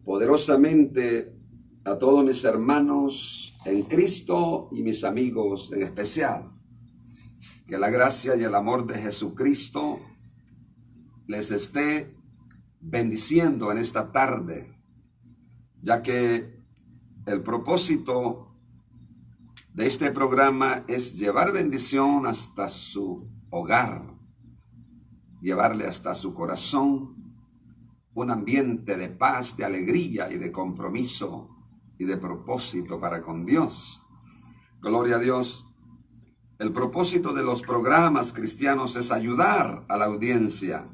poderosamente a todos mis hermanos en Cristo y mis amigos en especial. Que la gracia y el amor de Jesucristo les esté bendiciendo en esta tarde, ya que el propósito de este programa es llevar bendición hasta su hogar, llevarle hasta su corazón un ambiente de paz, de alegría y de compromiso y de propósito para con Dios. Gloria a Dios. El propósito de los programas cristianos es ayudar a la audiencia.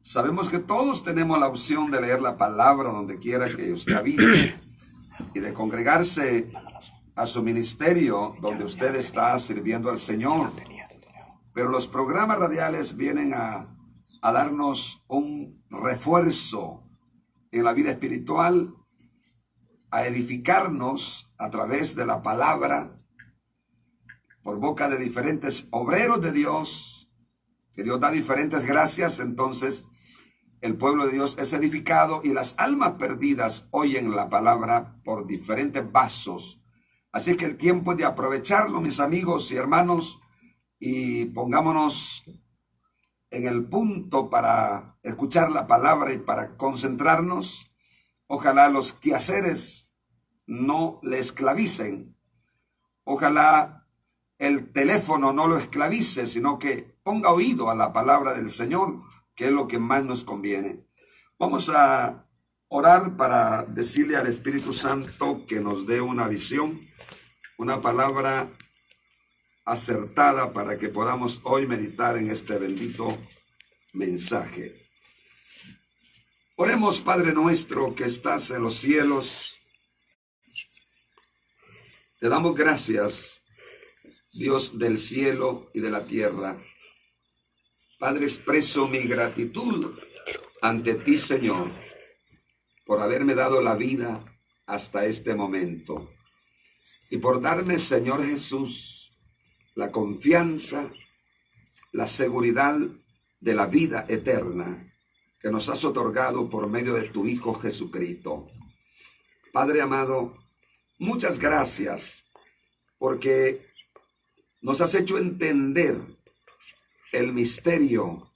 Sabemos que todos tenemos la opción de leer la palabra donde quiera que usted habite y de congregarse a su ministerio donde usted está sirviendo al Señor. Pero los programas radiales vienen a darnos un refuerzo en la vida espiritual, a edificarnos a través de la palabra, por boca de diferentes obreros de Dios, que Dios da diferentes gracias. Entonces el pueblo de Dios es edificado y las almas perdidas oyen la palabra por diferentes vasos. Así que el tiempo es de aprovecharlo, mis amigos y hermanos, y pongámonos en el punto para escuchar la palabra y para concentrarnos. Ojalá los quehaceres no le esclavicen. Ojalá el teléfono no lo esclavice, sino que ponga oído a la palabra del Señor, que es lo que más nos conviene. Vamos a orar para decirle al Espíritu Santo que nos dé una visión, una palabra acertada para que podamos hoy meditar en este bendito mensaje. Oremos. Padre nuestro que estás en los cielos, te damos gracias, Dios del cielo y de la tierra. Padre, expreso mi gratitud ante ti, Señor, por haberme dado la vida hasta este momento y por darme, Señor Jesús, la confianza, la seguridad de la vida eterna que nos has otorgado por medio de tu Hijo Jesucristo. Padre amado, muchas gracias porque nos has hecho entender el misterio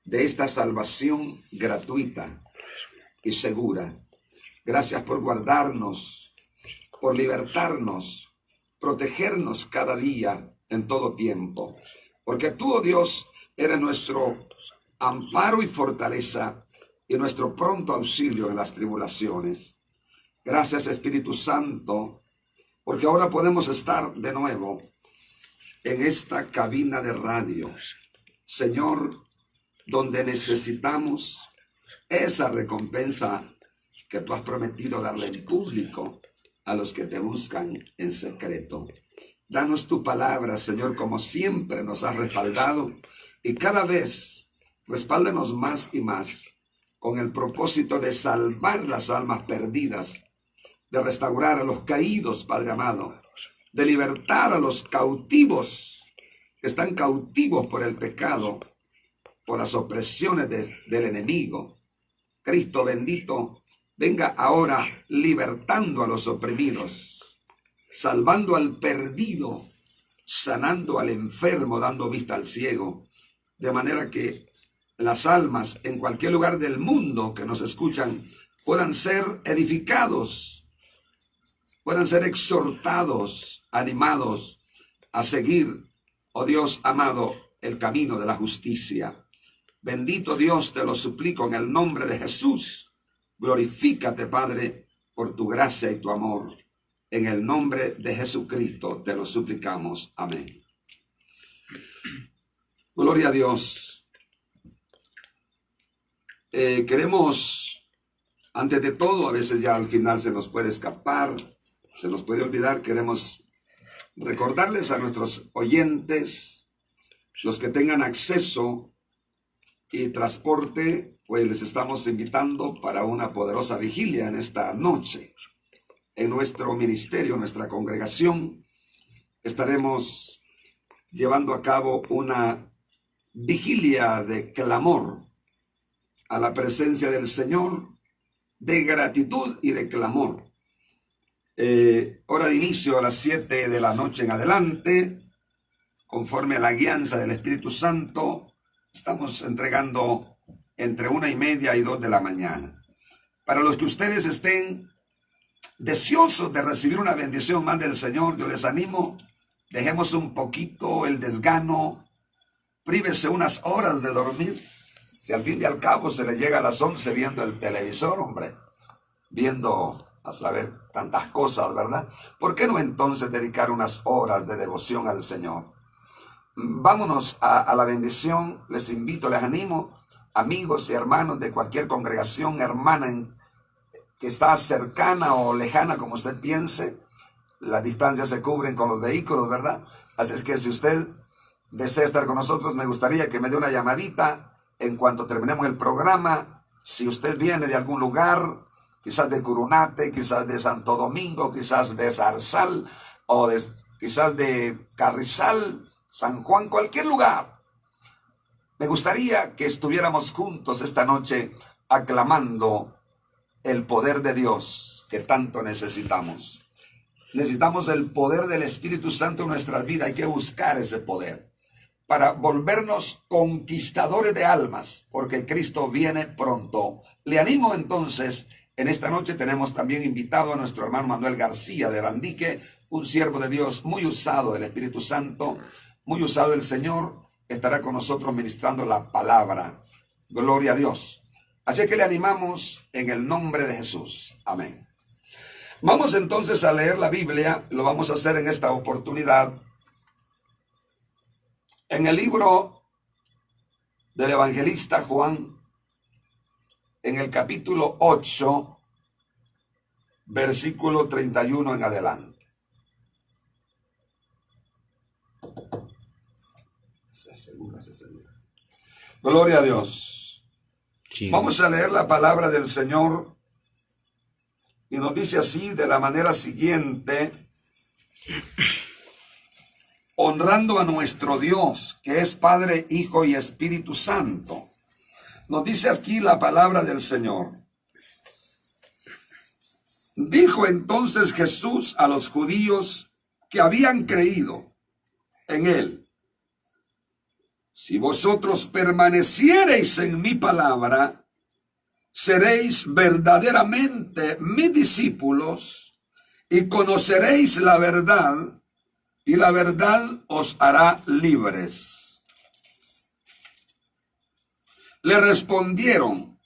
de esta salvación gratuita y segura. Gracias por guardarnos, por libertarnos, protegernos cada día, en todo tiempo. Porque tú, oh Dios, eres nuestro amparo y fortaleza y nuestro pronto auxilio en las tribulaciones. Gracias, Espíritu Santo, porque ahora podemos estar de nuevo en esta cabina de radio, Señor, donde necesitamos esa recompensa que tú has prometido darle en público a los que te buscan en secreto. Danos tu palabra, Señor, como siempre nos has respaldado, y cada vez respáldanos más y más con el propósito de salvar las almas perdidas, de restaurar a los caídos, Padre amado, de libertar a los cautivos que están cautivos por el pecado, por las opresiones del enemigo. Cristo bendito, venga ahora libertando a los oprimidos, salvando al perdido, sanando al enfermo, dando vista al ciego, de manera que las almas en cualquier lugar del mundo que nos escuchan puedan ser edificados, puedan ser exhortados, animados a seguir, oh Dios amado, el camino de la justicia. Bendito Dios, te lo suplico en el nombre de Jesús. Glorifícate, Padre, por tu gracia y tu amor. En el nombre de Jesucristo te lo suplicamos. Amén. Gloria a Dios. Queremos, antes de todo, a veces ya al final se nos puede escapar, se nos puede olvidar, queremos recordarles a nuestros oyentes, los que tengan acceso y transporte, pues les estamos invitando para una poderosa vigilia en esta noche. En nuestro ministerio, nuestra congregación, estaremos llevando a cabo una vigilia de clamor a la presencia del Señor, de gratitud y de clamor. Hora de inicio a las 7 de la noche en adelante, conforme a la guianza del Espíritu Santo, estamos entregando entre 1:30 y 2 de la mañana. Para los que ustedes estén deseosos de recibir una bendición más del Señor, yo les animo, dejemos un poquito el desgano, prívese unas horas de dormir. Si al fin y al cabo se le llega a las 11 viendo el televisor, hombre, viendo a saber tantas cosas, ¿verdad? ¿Por qué no entonces dedicar unas horas de devoción al Señor? Vámonos a la bendición. Les invito, les animo, amigos y hermanos de cualquier congregación hermana que está cercana o lejana, como usted piense. Las distancias se cubren con los vehículos, ¿verdad? Así es que si usted desea estar con nosotros, me gustaría que me dé una llamadita en cuanto terminemos el programa. Si usted viene de algún lugar, quizás de Curunate, quizás de Santo Domingo, quizás de Zarzal, o quizás de Carrizal, San Juan, cualquier lugar, me gustaría que estuviéramos juntos esta noche aclamando el poder de Dios que tanto necesitamos. Necesitamos el poder del Espíritu Santo en nuestras vidas. Hay que buscar ese poder para volvernos conquistadores de almas, porque Cristo viene pronto. Le animo entonces, en esta noche tenemos también invitado a nuestro hermano Manuel García de Randique, un siervo de Dios muy usado del Espíritu Santo, muy usado del Señor, estará con nosotros ministrando la palabra. Gloria a Dios. Así que le animamos en el nombre de Jesús. Amén. Vamos entonces a leer la Biblia. Lo vamos a hacer en esta oportunidad en el libro del evangelista Juan, en el capítulo 8, versículo 31 en adelante. Se asegura. Gloria a Dios. Sí. Vamos a leer la palabra del Señor y nos dice así de la manera siguiente: honrando a nuestro Dios, que es Padre, Hijo y Espíritu Santo. Nos dice aquí la palabra del Señor. Dijo entonces Jesús a los judíos que habían creído en él: si vosotros permaneciereis en mi palabra, seréis verdaderamente mis discípulos y conoceréis la verdad, y la verdad os hará libres. Le respondieron: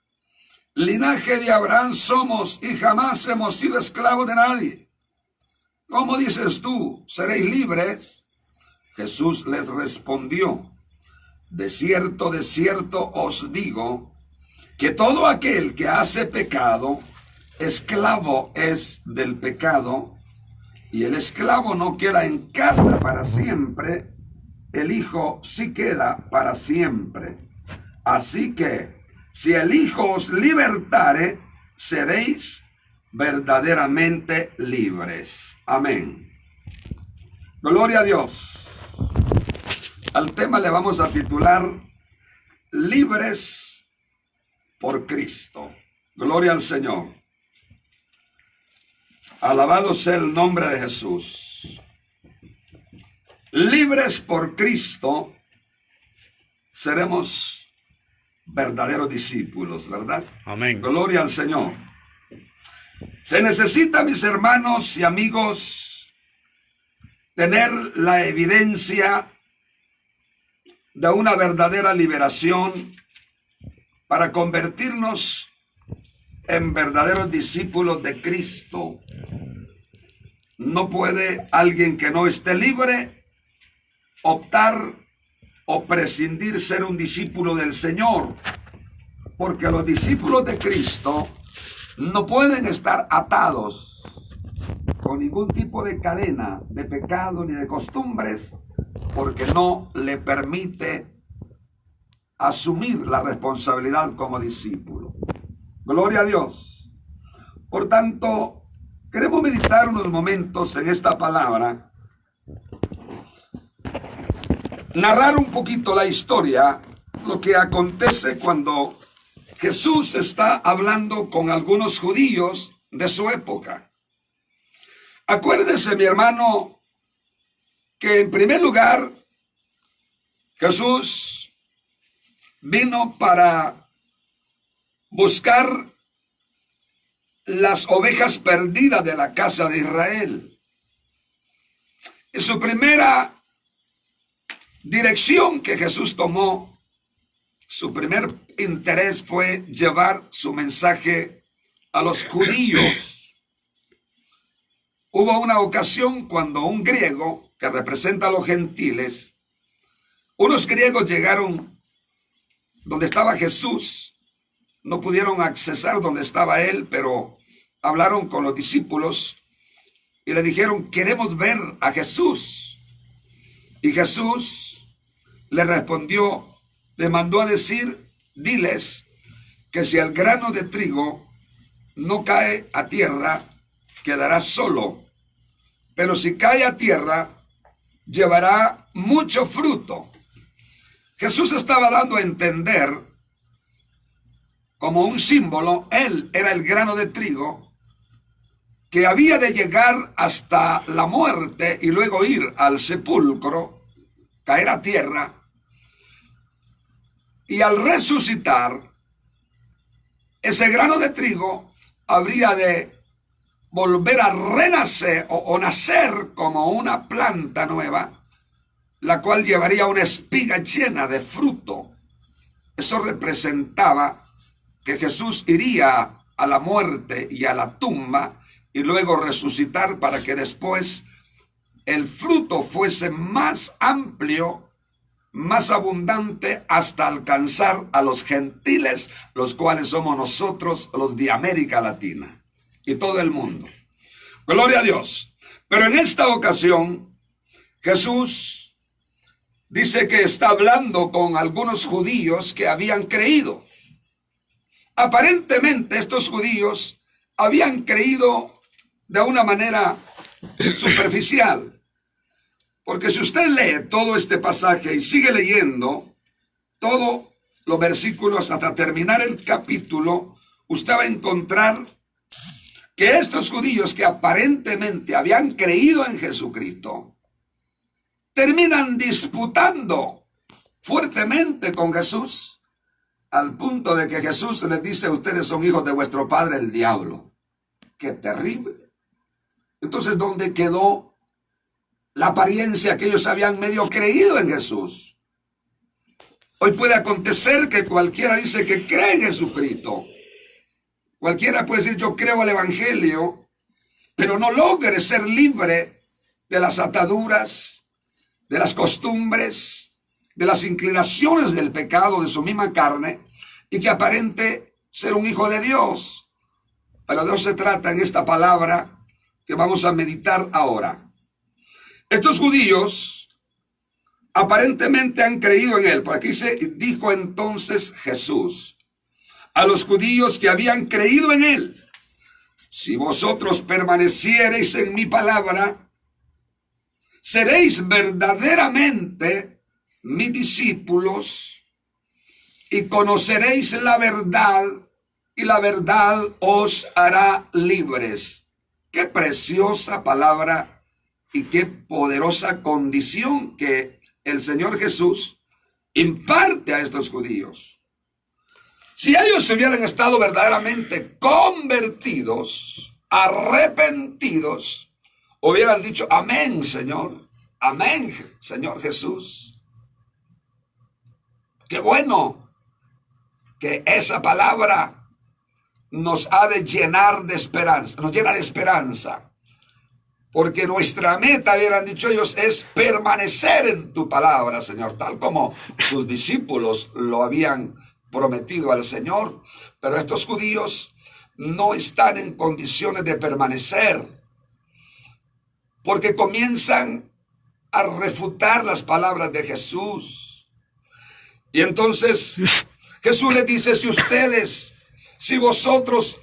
linaje de Abraham somos y jamás hemos sido esclavos de nadie. ¿Cómo dices tú, seréis libres? Jesús les respondió: de cierto os digo, que todo aquel que hace pecado, esclavo es del pecado, y el esclavo no queda en casa para siempre, el Hijo sí queda para siempre. Así que, si el Hijo os libertare, seréis verdaderamente libres. Amén. Gloria a Dios. Al tema le vamos a titular Libres por Cristo. Gloria al Señor. Alabado sea el nombre de Jesús. Libres por Cristo, seremos verdaderos discípulos, ¿verdad? Amén. Gloria al Señor. Se necesita, mis hermanos y amigos, tener la evidencia de una verdadera liberación para convertirnos en verdaderos discípulos de Cristo. No puede alguien que no esté libre optar o prescindir ser un discípulo del Señor, porque los discípulos de Cristo no pueden estar atados con ningún tipo de cadena de pecado ni de costumbres, porque no le permite asumir la responsabilidad como discípulo. Gloria a Dios. Por tanto, queremos meditar unos momentos en esta palabra, narrar un poquito la historia, lo que acontece cuando Jesús está hablando con algunos judíos de su época. Acuérdese, mi hermano, que en primer lugar, Jesús vino para buscar las ovejas perdidas de la casa de Israel. Y su primera dirección que Jesús tomó, su primer interés fue llevar su mensaje a los judíos. Hubo una ocasión cuando un griego que representa a los gentiles, unos griegos llegaron donde estaba Jesús, no pudieron accesar donde estaba él, pero hablaron con los discípulos y le dijeron: queremos ver a Jesús. Y Jesús le respondió, le mandó a decir: diles que si el grano de trigo no cae a tierra, quedará solo, pero si cae a tierra, llevará mucho fruto. Jesús estaba dando a entender, como un símbolo, él era el grano de trigo que había de llegar hasta la muerte y luego ir al sepulcro, caer a tierra, y al resucitar, ese grano de trigo habría de volver a renacer o nacer como una planta nueva, la cual llevaría una espiga llena de fruto. Eso representaba que Jesús iría a la muerte y a la tumba y luego resucitar para que después el fruto fuese más amplio, más abundante, hasta alcanzar a los gentiles, los cuales somos nosotros, los de América Latina y todo el mundo. Gloria a Dios. Pero en esta ocasión, Jesús dice que está hablando con algunos judíos que habían creído. Aparentemente estos judíos habían creído de una manera superficial. Porque si usted lee todo este pasaje y sigue leyendo todos los versículos hasta terminar el capítulo, usted va a encontrar que estos judíos que aparentemente habían creído en Jesucristo, terminan disputando fuertemente con Jesús, al punto de que Jesús les dice: ustedes son hijos de vuestro padre el diablo. ¡Qué terrible! Entonces, ¿dónde quedó la apariencia que ellos habían medio creído en Jesús? Hoy puede acontecer que cualquiera dice que cree en Jesucristo. Cualquiera puede decir: yo creo al Evangelio, pero no logre ser libre de las ataduras, de las costumbres, de las inclinaciones del pecado de su misma carne, y que aparente ser un hijo de Dios. Pero de eso se trata en esta palabra que vamos a meditar ahora. Estos judíos aparentemente han creído en él. Por aquí dijo entonces Jesús a los judíos que habían creído en él: si vosotros permaneciereis en mi palabra, seréis verdaderamente mis discípulos y conoceréis la verdad, y la verdad os hará libres. Qué preciosa palabra y qué poderosa condición que el Señor Jesús imparte a estos judíos. Si ellos hubieran estado verdaderamente convertidos, arrepentidos, hubieran dicho: amén, Señor, amén, Señor Jesús. Qué bueno que esa palabra nos ha de llenar de esperanza, nos llena de esperanza, porque nuestra meta, hubieran dicho ellos, es permanecer en tu palabra, Señor, tal como sus discípulos lo habían prometido al Señor. Pero estos judíos no están en condiciones de permanecer, porque comienzan a refutar las palabras de Jesús. Y entonces Jesús les dice: si vosotros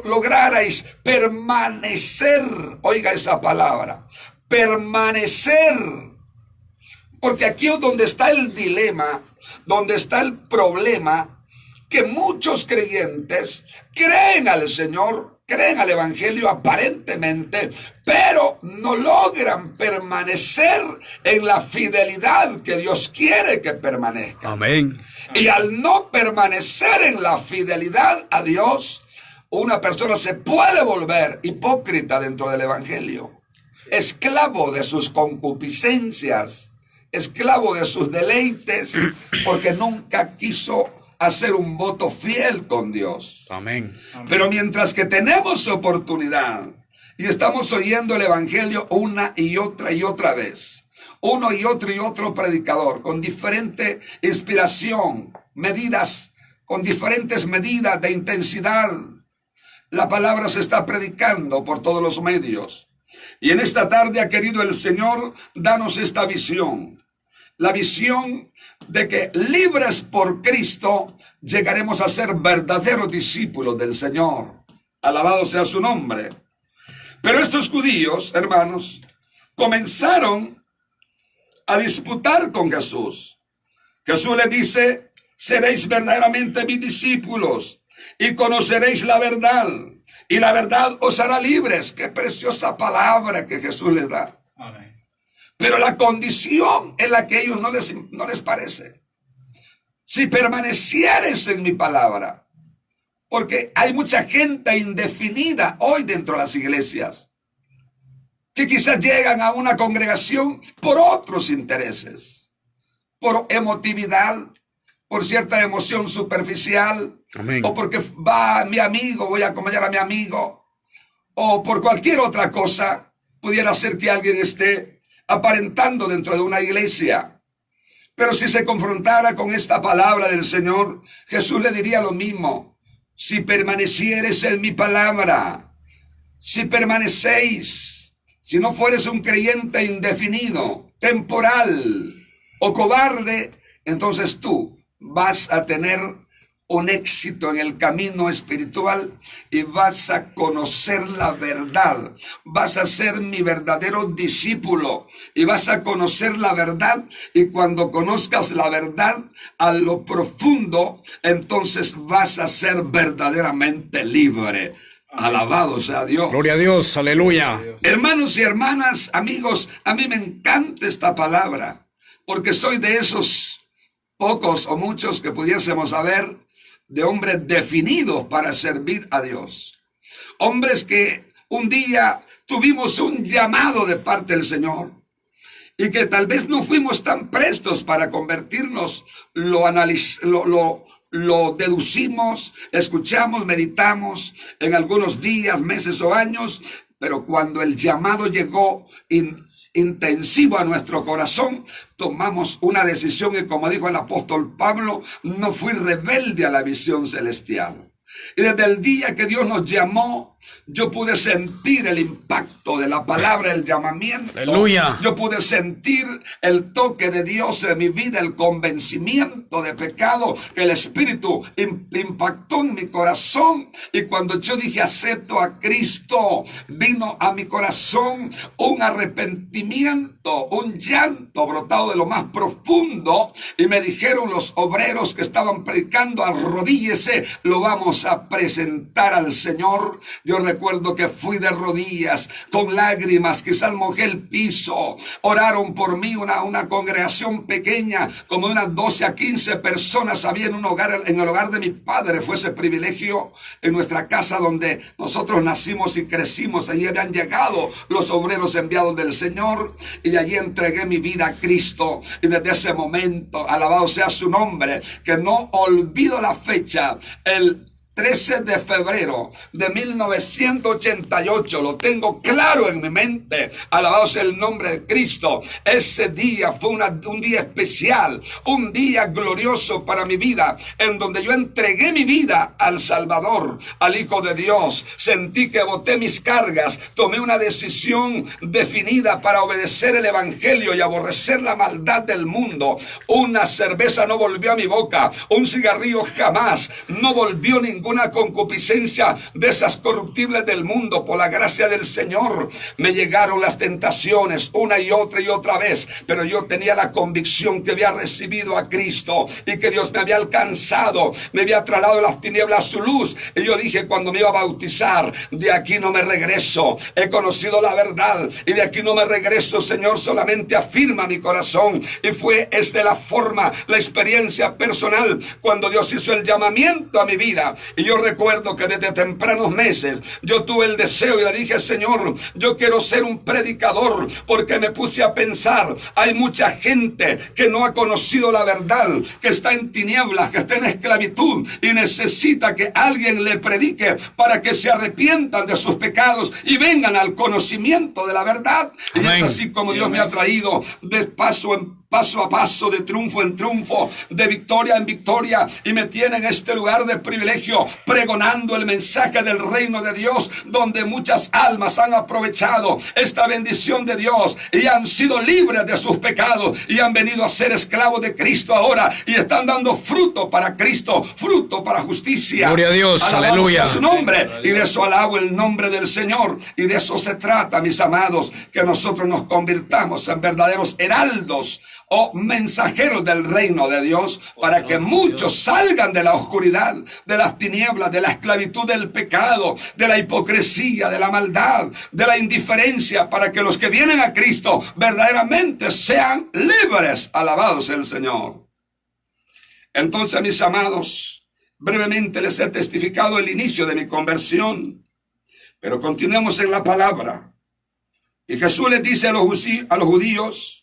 lograrais permanecer, oiga esa palabra, permanecer, porque aquí es donde está el dilema, donde está el problema, que muchos creyentes creen al Señor, creen al Evangelio aparentemente, pero no logran permanecer en la fidelidad que Dios quiere que permanezca. Amén. Y al no permanecer en la fidelidad a Dios, una persona se puede volver hipócrita dentro del Evangelio, esclavo de sus concupiscencias, esclavo de sus deleites, porque nunca quiso hacer un voto fiel con Dios. Amén. Pero mientras que tenemos oportunidad y estamos oyendo el Evangelio una y otra vez, uno y otro predicador, con diferente inspiración, con diferentes medidas de intensidad, la palabra se está predicando por todos los medios. Y en esta tarde ha querido el Señor darnos esta visión. La visión de que libres por Cristo llegaremos a ser verdaderos discípulos del Señor. Alabado sea su nombre. Pero estos judíos, hermanos, comenzaron a disputar con Jesús. Jesús les dice: seréis verdaderamente mis discípulos y conoceréis la verdad, y la verdad os hará libres. Qué preciosa palabra que Jesús les da. Amén. Pero la condición en la que a ellos no les parece: si permanecieres en mi palabra. Porque hay mucha gente indefinida hoy dentro de las iglesias, que quizás llegan a una congregación por otros intereses, por emotividad, por cierta emoción superficial. Amén. O porque va mi amigo, voy a acompañar a mi amigo, o por cualquier otra cosa. Pudiera ser que alguien esté aparentando dentro de una iglesia. Pero si se confrontara con esta palabra del Señor, Jesús le diría lo mismo: si permanecieres en mi palabra, si permanecéis, si no fueres un creyente indefinido, temporal o cobarde, entonces tú vas a tener un éxito en el camino espiritual y vas a conocer la verdad. Vas a ser mi verdadero discípulo y vas a conocer la verdad, y cuando conozcas la verdad a lo profundo, entonces vas a ser verdaderamente libre. Alabado sea Dios. Gloria a Dios, aleluya. Hermanos y hermanas, amigos, a mí me encanta esta palabra, porque soy de esos pocos o muchos que pudiésemos haber de hombres definidos para servir a Dios. Hombres que un día tuvimos un llamado de parte del Señor y que tal vez no fuimos tan prestos para convertirnos, lo deducimos, escuchamos, meditamos en algunos días, meses o años, pero cuando el llamado llegó intensivo a nuestro corazón, tomamos una decisión, y como dijo el apóstol Pablo, no fui rebelde a la visión celestial. Y desde el día que Dios nos llamó, yo pude sentir el impacto de la palabra, el llamamiento. Aleluya. Yo pude sentir el toque de Dios en mi vida, el convencimiento de pecado que el Espíritu impactó en mi corazón. Y cuando yo dije acepto a Cristo, vino a mi corazón un arrepentimiento, un llanto brotado de lo más profundo. Y me dijeron los obreros que estaban predicando: arrodíllese, lo vamos a presentar al Señor. Yo recuerdo que fui de rodillas, con lágrimas, quizás mojé el piso. Oraron por mí, una congregación pequeña, como de unas 12 a 15 personas había en el hogar de mi padre. Fue ese privilegio en nuestra casa donde nosotros nacimos y crecimos. Allí habían llegado los obreros enviados del Señor, y allí entregué mi vida a Cristo. Y desde ese momento, alabado sea su nombre, que no olvido la fecha, el 13 de febrero de 1988, lo tengo claro en mi mente. Alabado sea el nombre de Cristo. Ese día fue un día especial, un día glorioso para mi vida, en donde yo entregué mi vida al Salvador, al Hijo de Dios. Sentí que boté mis cargas, tomé una decisión definida para obedecer el Evangelio y aborrecer la maldad del mundo. Una cerveza no volvió a mi boca, un cigarrillo jamás, no volvió ningún ninguna concupiscencia de esas corruptibles del mundo. Por la gracia del Señor me llegaron las tentaciones una y otra vez, pero yo tenía la convicción que había recibido a Cristo y que Dios me había alcanzado, me había trasladado de las tinieblas a su luz. Y yo dije cuando me iba a bautizar, de aquí no me regreso, he conocido la verdad y de aquí no me regreso, Señor, solamente afirma mi corazón. Y fue de la forma, la experiencia personal, cuando Dios hizo el llamamiento a mi vida. Y yo recuerdo que desde tempranos meses yo tuve el deseo y le dije, Señor, yo quiero ser un predicador, porque me puse a pensar, hay mucha gente que no ha conocido la verdad, que está en tinieblas, que está en esclavitud y necesita que alguien le predique para que se arrepientan de sus pecados y vengan al conocimiento de la verdad. Amén. Y es así como Dios me ha traído de paso a paso, de triunfo en triunfo, de victoria en victoria, y me tiene en este lugar de privilegio pregonando el mensaje del reino de Dios, donde muchas almas han aprovechado esta bendición de Dios y han sido libres de sus pecados y han venido a ser esclavos de Cristo ahora y están dando fruto para Cristo, fruto para justicia. Gloria a Dios, alabamos aleluya. A su nombre, y de eso alabo el nombre del Señor, y de eso se trata, mis amados, que nosotros nos convirtamos en verdaderos heraldos o mensajeros del reino de Dios, para que muchos salgan de la oscuridad, de las tinieblas, de la esclavitud del pecado, de la hipocresía, de la maldad, de la indiferencia, para que los que vienen a Cristo verdaderamente sean libres. Alabados el Señor. Entonces, mis amados, brevemente les he testificado el inicio de mi conversión, pero continuemos en la palabra. Y Jesús les dice a los judíos: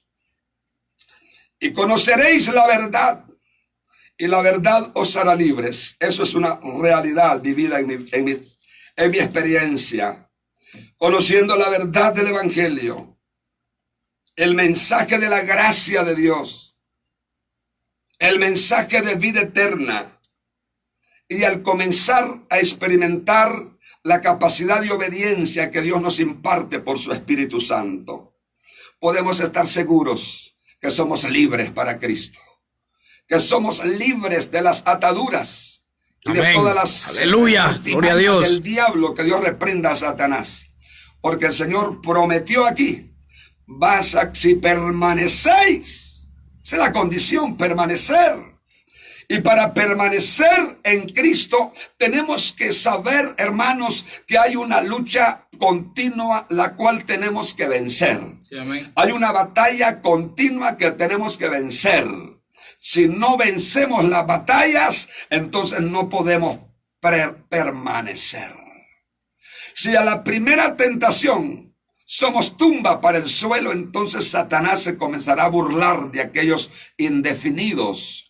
y conoceréis la verdad, y la verdad os hará libres. Eso es una realidad vivida en mi experiencia. Conociendo la verdad del Evangelio, el mensaje de la gracia de Dios, el mensaje de vida eterna, y al comenzar a experimentar la capacidad de obediencia que Dios nos imparte por su Espíritu Santo, podemos estar seguros que somos libres para Cristo, que somos libres de las ataduras y amén, de todas las aleluya, gloria a Dios, del diablo. Que Dios reprenda a Satanás, porque el Señor prometió aquí: si permanecéis, esa es la condición, permanecer. Y para permanecer en Cristo tenemos que saber, hermanos, que hay una lucha continua la cual tenemos que vencer. Sí, amén. Hay una batalla continua que tenemos que vencer. Si no vencemos las batallas, entonces no podemos permanecer. Si a la primera tentación somos tumba para el suelo, entonces Satanás se comenzará a burlar de aquellos indefinidos.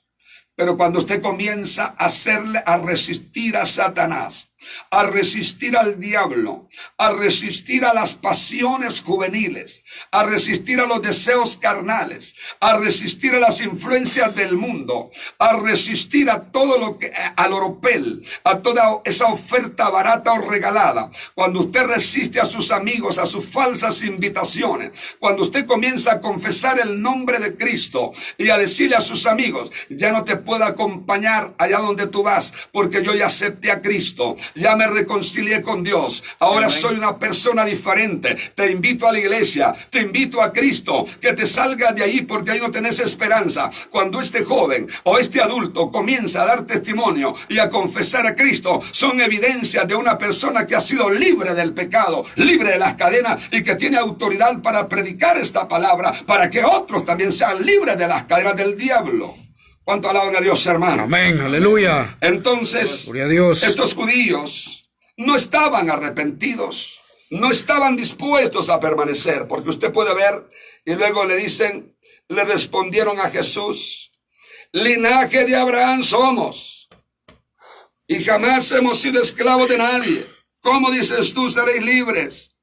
Pero cuando usted comienza a resistir a Satanás, a resistir al diablo, a resistir a las pasiones juveniles, a resistir a los deseos carnales, a resistir a las influencias del mundo, a resistir a todo lo que, al oropel, a toda esa oferta barata o regalada, cuando usted resiste a sus amigos, a sus falsas invitaciones, cuando usted comienza a confesar el nombre de Cristo y a decirle a sus amigos: ya no te puedo acompañar allá donde tú vas, porque yo ya acepté a Cristo, ya me reconcilié con Dios, ahora soy una persona diferente, te invito a la iglesia, te invito a Cristo, que te salgas de ahí porque ahí no tenés esperanza. Cuando este joven o este adulto comienza a dar testimonio y a confesar a Cristo, son evidencias de una persona que ha sido libre del pecado, libre de las cadenas, y que tiene autoridad para predicar esta palabra, para que otros también sean libres de las cadenas del diablo. ¿Cuánto alaban a Dios, hermano? Amén, aleluya. Entonces, gloria a Dios, estos judíos no estaban arrepentidos, no estaban dispuestos a permanecer, porque usted puede ver, y luego le respondieron a Jesús: linaje de Abraham somos, y jamás hemos sido esclavos de nadie. ¿Cómo dices tú seréis libres?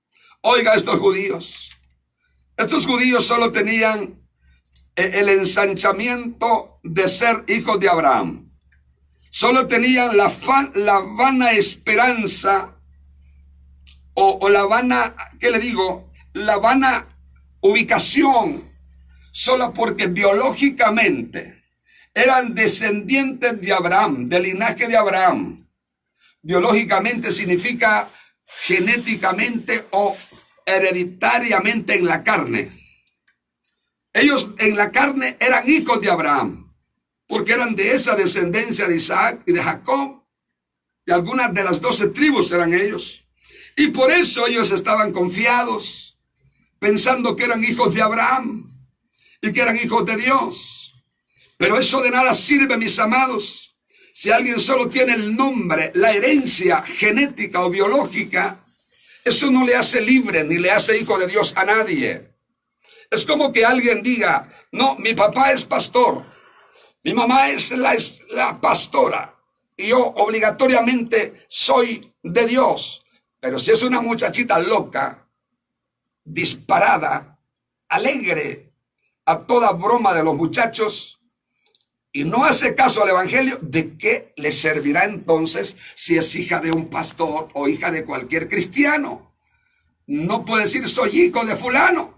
Oiga, estos judíos solo tenían el ensanchamiento de ser hijos de Abraham. Solo tenían la vana esperanza o la vana, ¿qué le digo? La vana ubicación, solo porque biológicamente eran descendientes de Abraham, del linaje de Abraham. biológicamente significa genéticamente o hereditariamente en la carne. Ellos en la carne eran hijos de Abraham, porque eran de esa descendencia de Isaac y de Jacob, y algunas de las 12 tribus eran ellos. Y por eso ellos estaban confiados, pensando que eran hijos de Abraham y que eran hijos de Dios. Pero eso de nada sirve, mis amados, si alguien solo tiene el nombre, la herencia genética o biológica. Eso no le hace libre ni le hace hijo de Dios a nadie. Es como que alguien diga, no, mi papá es pastor, mi mamá es la pastora, y yo obligatoriamente soy de Dios. Pero si es una muchachita loca, disparada, alegre a toda broma de los muchachos, y no hace caso al evangelio, ¿de qué le servirá entonces si es hija de un pastor o hija de cualquier cristiano? No puede decir soy hijo de fulano.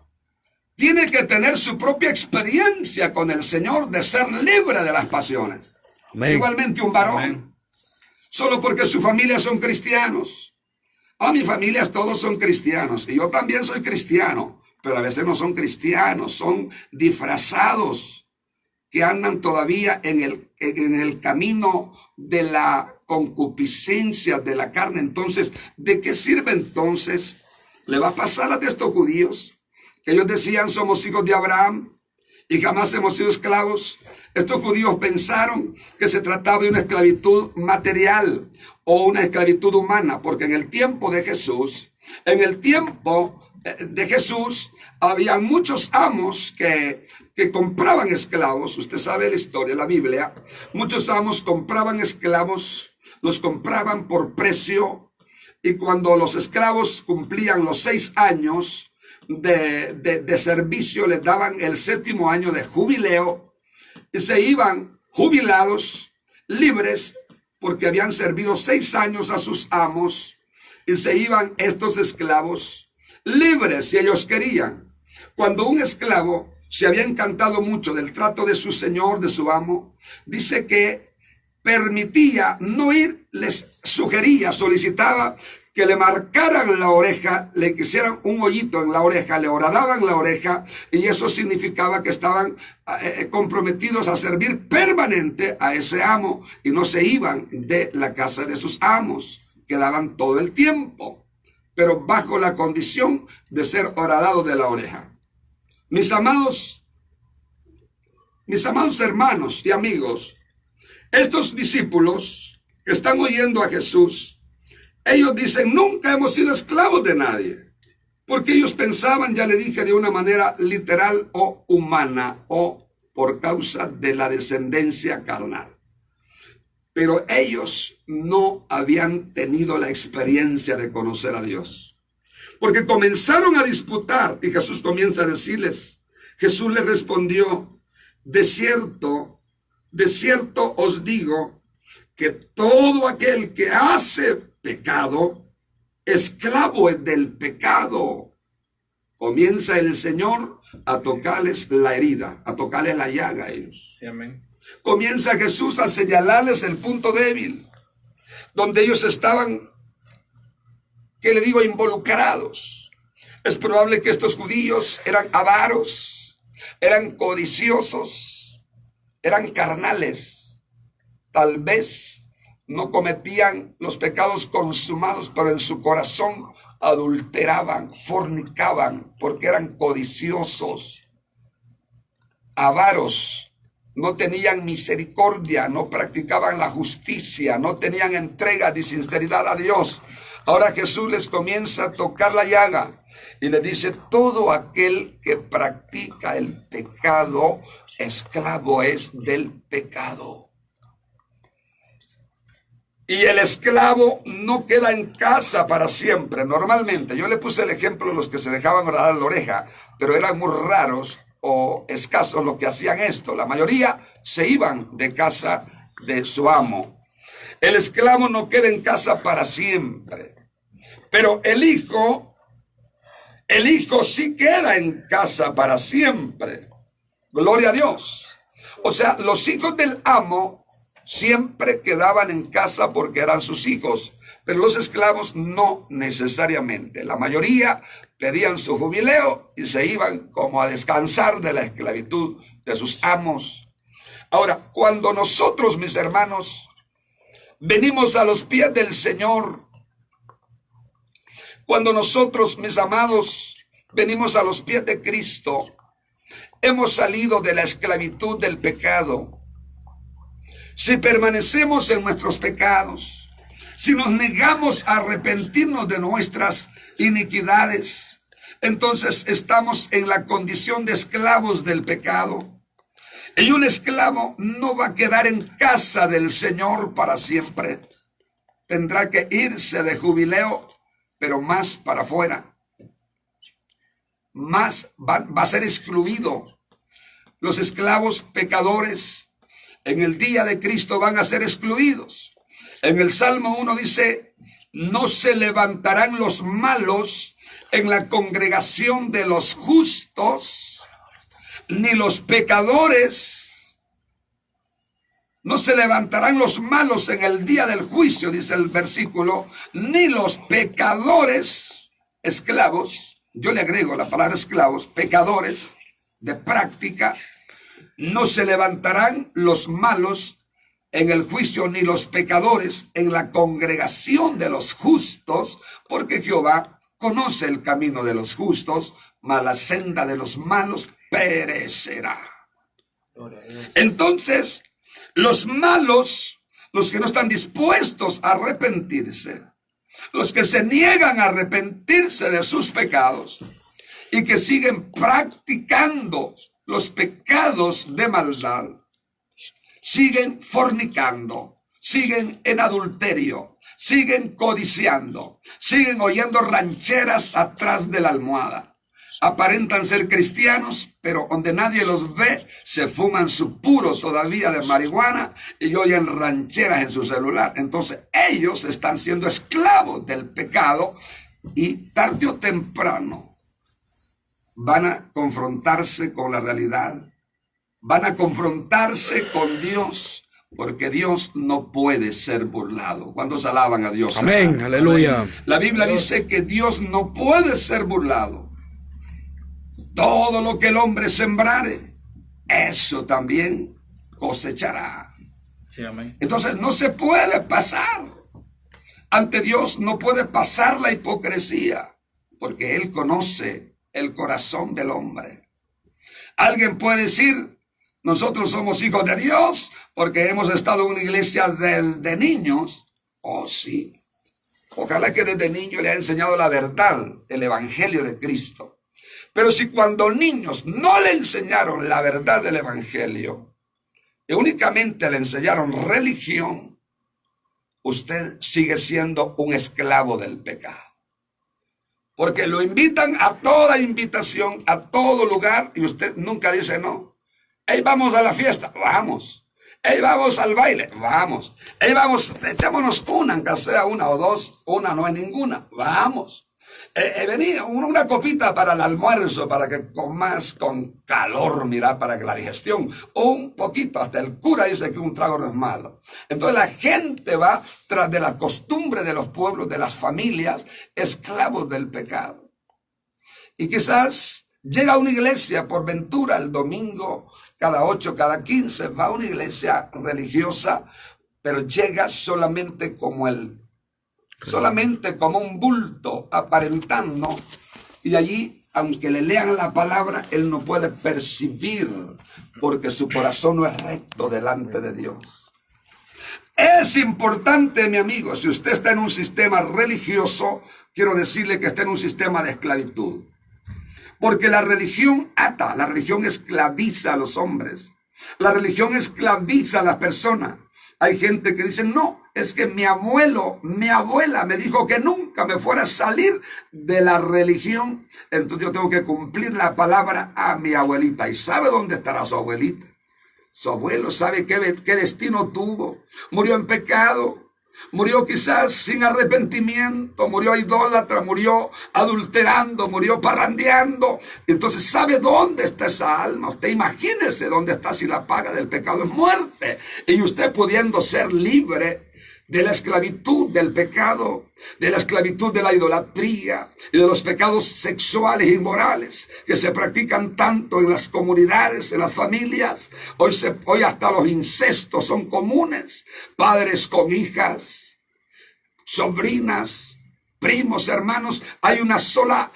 Tiene que tener su propia experiencia con el Señor de ser libre de las pasiones. Amén. Igualmente un varón. Amén. Solo porque su familia son cristianos. Mi familia todos son cristianos. Y yo también soy cristiano. Pero a veces no son cristianos. Son disfrazados que andan todavía en el camino de la concupiscencia de la carne. Entonces, ¿de qué sirve entonces? Le va a pasar a estos judíos. Ellos decían, somos hijos de Abraham y jamás hemos sido esclavos. Estos judíos pensaron que se trataba de una esclavitud material o una esclavitud humana, porque en el tiempo de Jesús, había muchos amos que compraban esclavos. Usted sabe la historia, la Biblia. Muchos amos compraban esclavos, los compraban por precio, y cuando los esclavos cumplían los 6 años, de servicio, les daban el 7º año de jubileo y se iban jubilados, libres, porque habían servido 6 años a sus amos, y se iban estos esclavos libres si ellos querían. Cuando un esclavo se había encantado mucho del trato de su señor, de su amo, dice que permitía no ir, les sugería, solicitaba que le marcaran la oreja, le quisieran un hoyito en la oreja, le horadaban la oreja, y eso significaba que estaban comprometidos a servir permanente a ese amo, y no se iban de la casa de sus amos, quedaban todo el tiempo, pero bajo la condición de ser horadados de la oreja. Mis amados hermanos y amigos, estos discípulos que están oyendo a Jesús, ellos dicen, nunca hemos sido esclavos de nadie, porque ellos pensaban, ya le dije, de una manera literal o humana, o por causa de la descendencia carnal. Pero ellos no habían tenido la experiencia de conocer a Dios, porque comenzaron a disputar, y Jesús comienza a decirles, Jesús les respondió, de cierto os digo, que todo aquel que hace pecado, esclavo es del pecado. Comienza el Señor a tocarles la herida, a tocarles la llaga a ellos. Sí, amén. Comienza Jesús a señalarles el punto débil, donde ellos estaban, ¿qué le digo?, involucrados. Es probable que estos judíos eran avaros, eran codiciosos, eran carnales. Tal vez no cometían los pecados consumados, pero en su corazón adulteraban, fornicaban, porque eran codiciosos, avaros, no tenían misericordia, no practicaban la justicia, no tenían entrega ni sinceridad a Dios. Ahora Jesús les comienza a tocar la llaga y le dice, todo aquel que practica el pecado, esclavo es del pecado. Y el esclavo no queda en casa para siempre. Normalmente, yo le puse el ejemplo de los que se dejaban horadar la oreja, pero eran muy raros o escasos los que hacían esto. La mayoría se iban de casa de su amo. El esclavo no queda en casa para siempre. Pero el hijo sí queda en casa para siempre. Gloria a Dios. O sea, los hijos del amo siempre quedaban en casa porque eran sus hijos. Pero los esclavos no necesariamente. La mayoría pedían su jubileo y se iban como a descansar de la esclavitud de sus amos. Ahora, cuando nosotros, mis hermanos, venimos a los pies del Señor, cuando nosotros, mis amados, venimos a los pies de Cristo, hemos salido de la esclavitud del pecado. Si permanecemos en nuestros pecados, si nos negamos a arrepentirnos de nuestras iniquidades, entonces estamos en la condición de esclavos del pecado. Y un esclavo no va a quedar en casa del Señor para siempre. Tendrá que irse de jubileo, pero más para afuera. Más va a ser excluido. Los esclavos pecadores en el día de Cristo van a ser excluidos. En el Salmo 1 dice, no se levantarán los malos en la congregación de los justos, ni los pecadores. No se levantarán los malos en el día del juicio, dice el versículo, ni los pecadores, esclavos, yo le agrego la palabra esclavos, pecadores de práctica, no se levantarán los malos en el juicio, ni los pecadores en la congregación de los justos, porque Jehová conoce el camino de los justos, mas la senda de los malos perecerá. Entonces, los malos, los que no están dispuestos a arrepentirse, los que se niegan a arrepentirse de sus pecados y que siguen practicando los pecados de maldad, siguen fornicando, siguen en adulterio, siguen codiciando, siguen oyendo rancheras atrás de la almohada. Aparentan ser cristianos, pero donde nadie los ve, se fuman su puro todavía de marihuana y oyen rancheras en su celular. Entonces ellos están siendo esclavos del pecado y tarde o temprano van a confrontarse con la realidad, van a confrontarse con Dios, porque Dios no puede ser burlado. ¿Cuántos alaban a Dios? Amén, aleluya. La Biblia dice que Dios no puede ser burlado. Todo lo que el hombre sembrare, eso también cosechará. Sí, amén. Entonces no se puede pasar. Ante Dios no puede pasar la hipocresía, porque Él conoce el corazón del hombre. Alguien puede decir, nosotros somos hijos de Dios porque hemos estado en una iglesia desde niños. Oh, sí. Ojalá que desde niño le haya enseñado la verdad, el evangelio de Cristo. Pero si cuando niños no le enseñaron la verdad del evangelio y únicamente le enseñaron religión, usted sigue siendo un esclavo del pecado. Porque lo invitan a toda invitación, a todo lugar, y usted nunca dice no. Hey, vamos a la fiesta, vamos. Hey, vamos al baile, vamos. Hey, vamos, echémonos una, aunque sea una o dos, una no hay ninguna, vamos. Venía una copita para el almuerzo, para que comas con calor, mira, para que la digestión, un poquito, hasta el cura dice que un trago no es malo. Entonces la gente va tras de la costumbre de los pueblos, de las familias, esclavos del pecado. Y quizás llega a una iglesia por ventura el domingo, cada 8, cada 15, va a una iglesia religiosa, pero llega solamente como un bulto, aparentando, y allí, aunque le lean la palabra, él no puede percibir, porque su corazón no es recto delante de Dios. Es importante, mi amigo, si usted está en un sistema religioso, quiero decirle que está en un sistema de esclavitud, porque la religión ata, la religión esclaviza a los hombres, la religión esclaviza a las personas. Hay gente que dice, no, es que mi abuela me dijo que nunca me fuera a salir de la religión. Entonces yo tengo que cumplir la palabra a mi abuelita. ¿Y sabe dónde estará su abuelita? Su abuelo sabe qué destino tuvo. Murió en pecado. Murió quizás sin arrepentimiento, murió idólatra, murió adulterando, murió parrandeando. Entonces, ¿sabe dónde está esa alma? Usted imagínese dónde está si la paga del pecado es muerte. Y usted pudiendo ser libre, de la esclavitud del pecado, de la esclavitud de la idolatría y de los pecados sexuales y morales que se practican tanto en las comunidades, en las familias. Hoy hasta los incestos son comunes, padres con hijas, sobrinas, primos, hermanos. Hay una sola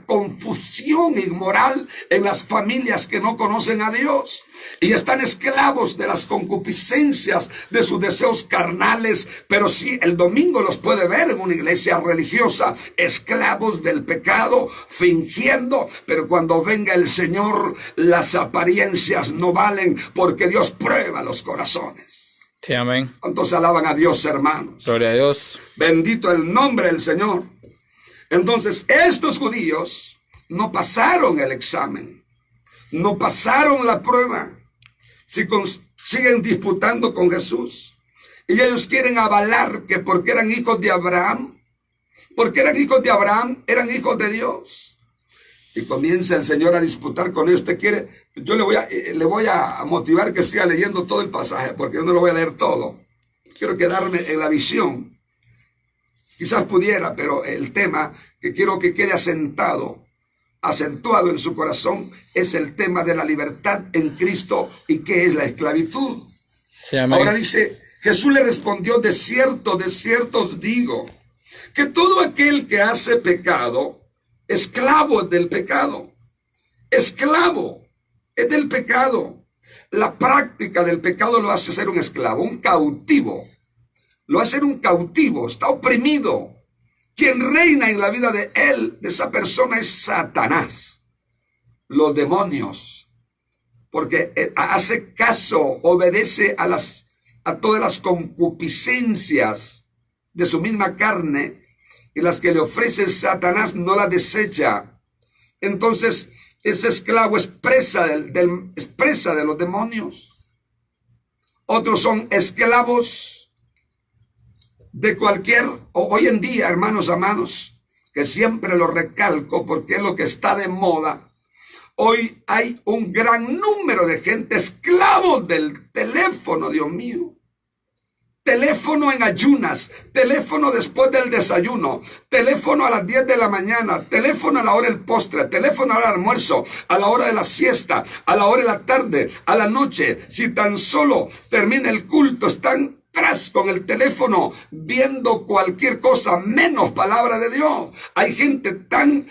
confusión inmoral en las familias que no conocen a Dios y están esclavos de las concupiscencias de sus deseos carnales, pero sí el domingo los puede ver en una iglesia religiosa, esclavos del pecado, fingiendo, pero cuando venga el Señor, las apariencias no valen, porque Dios prueba los corazones. Sí, amén. ¿Cuántos alaban a Dios, hermanos? Gloria a Dios. Bendito el nombre del Señor. Entonces, estos judíos no pasaron el examen, no pasaron la prueba, siguen disputando con Jesús. Y ellos quieren avalar que porque eran hijos de Abraham, eran hijos de Dios. Y comienza el Señor a disputar con ellos. ¿Usted quiere? Yo le voy a motivar que siga leyendo todo el pasaje, porque yo no lo voy a leer todo. Quiero quedarme en la visión. Quizás pudiera, pero el tema que quiero que quede acentuado en su corazón es el tema de la libertad en Cristo y qué es la esclavitud. Sí, amén. Ahora dice, Jesús le respondió, de cierto os digo, que todo aquel que hace pecado, esclavo es del pecado. Esclavo es del pecado. La práctica del pecado lo hace ser un esclavo, un cautivo. Lo hace un cautivo, está oprimido. Quien reina en la vida de esa persona es Satanás, los demonios, porque hace caso, obedece a todas las concupiscencias de su misma carne, y las que le ofrece Satanás no las desecha. Entonces, ese esclavo es presa de los demonios. Otros son esclavos de hoy en día, hermanos amados, que siempre lo recalco porque es lo que está de moda. Hoy hay un gran número de gente esclavos del teléfono, Dios mío. Teléfono en ayunas, teléfono después del desayuno, teléfono a las 10 de la mañana, teléfono a la hora del postre, teléfono a la hora del almuerzo, a la hora de la siesta, a la hora de la tarde, a la noche. Si tan solo termina el culto, están con el teléfono viendo cualquier cosa menos palabra de Dios. Hay gente tan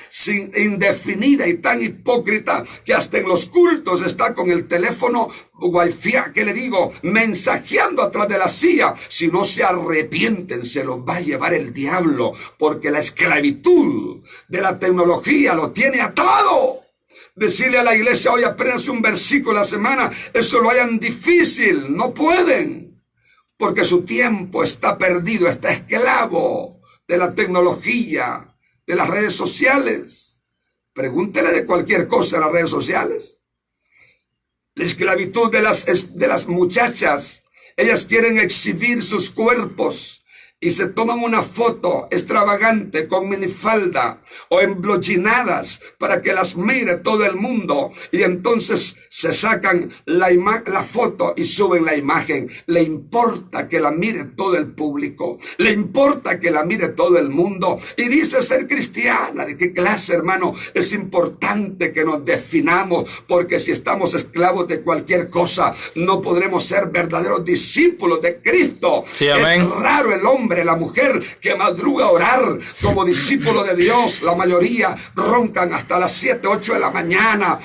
indefinida y tan hipócrita que hasta en los cultos está con el teléfono wifi, que le digo, mensajeando atrás de la silla. Si no se arrepienten, se los va a llevar el diablo, porque la esclavitud de la tecnología lo tiene atado. Decirle a la iglesia, hoy apréndanse un versículo a la semana, eso lo hayan difícil, no pueden. Porque su tiempo está perdido, está esclavo de la tecnología, de las redes sociales. Pregúntele de cualquier cosa en las redes sociales. La esclavitud de las muchachas. Ellas quieren exhibir sus cuerpos y se toman una foto extravagante con minifalda o emblochinadas para que las mire todo el mundo, y entonces se sacan la foto y suben la imagen. Le importa que la mire todo el público, le importa que la mire todo el mundo, y dice ser cristiana. ¿De qué clase, hermano? Es importante que nos definamos, porque si estamos esclavos de cualquier cosa, no podremos ser verdaderos discípulos de Cristo. Sí, amén. Es raro el hombre, la mujer que madruga a orar como discípulo de Dios. La mayoría roncan hasta las 7, 8 de la mañana.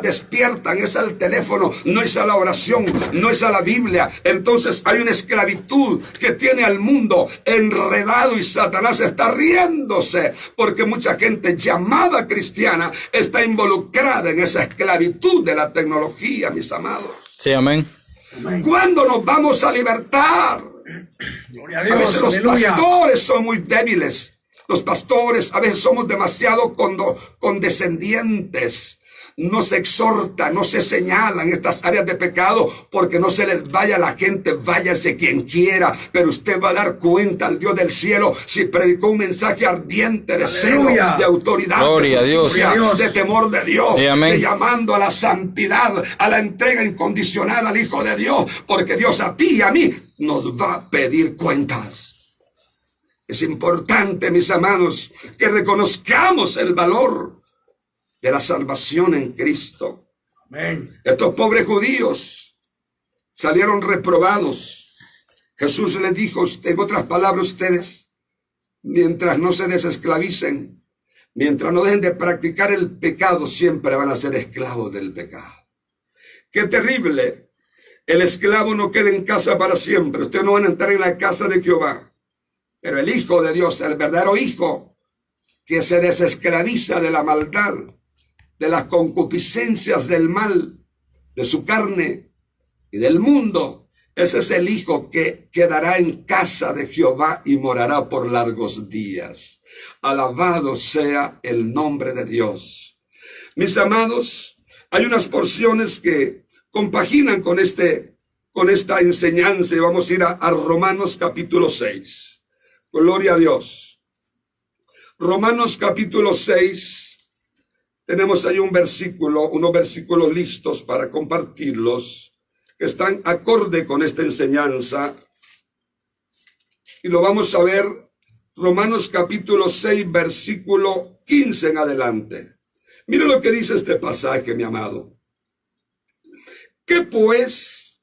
Despiertan, es al teléfono, no es a la oración, no es a la Biblia. Entonces hay una esclavitud que tiene al mundo enredado, y Satanás está riéndose porque mucha gente llamada cristiana está involucrada en esa esclavitud de la tecnología, mis amados. Sí, amén. ¿Cuándo nos vamos a libertar? Gloria a Dios, A veces los aleluya. pastores son muy débiles. Los pastores a veces somos demasiado condescendientes. no se exhorta, no se señalan estas áreas de pecado, porque no se les vaya a la gente, váyase quien quiera, pero usted va a dar cuenta al Dios del cielo si predicó un mensaje ardiente de celo, de autoridad, gloria de justicia, a Dios, de temor de Dios, sí, de llamando a la santidad, a la entrega incondicional al Hijo de Dios, porque Dios a ti y a mí nos va a pedir cuentas. Es importante, mis amados, que reconozcamos el valor de la salvación en Cristo. Amén. Estos pobres judíos salieron reprobados. Jesús les dijo, en otras palabras, ustedes, mientras no se desesclavicen, mientras no dejen de practicar el pecado, siempre van a ser esclavos del pecado. ¡Qué terrible! El esclavo no queda en casa para siempre. Ustedes no van a entrar en la casa de Jehová. Pero el Hijo de Dios, el verdadero Hijo, que se desesclaviza de la maldad, de las concupiscencias del mal, de su carne y del mundo, ese es el Hijo que quedará en casa de Jehová y morará por largos días. Alabado sea el nombre de Dios. Mis amados, hay unas porciones que compaginan con esta enseñanza, y vamos a ir a Romanos capítulo 6. Gloria a Dios. Romanos capítulo 6. Tenemos ahí unos versículos listos para compartirlos, que están acorde con esta enseñanza. Y lo vamos a ver, Romanos capítulo 6, versículo 15 en adelante. Mira lo que dice este pasaje, mi amado. ¿Qué pues?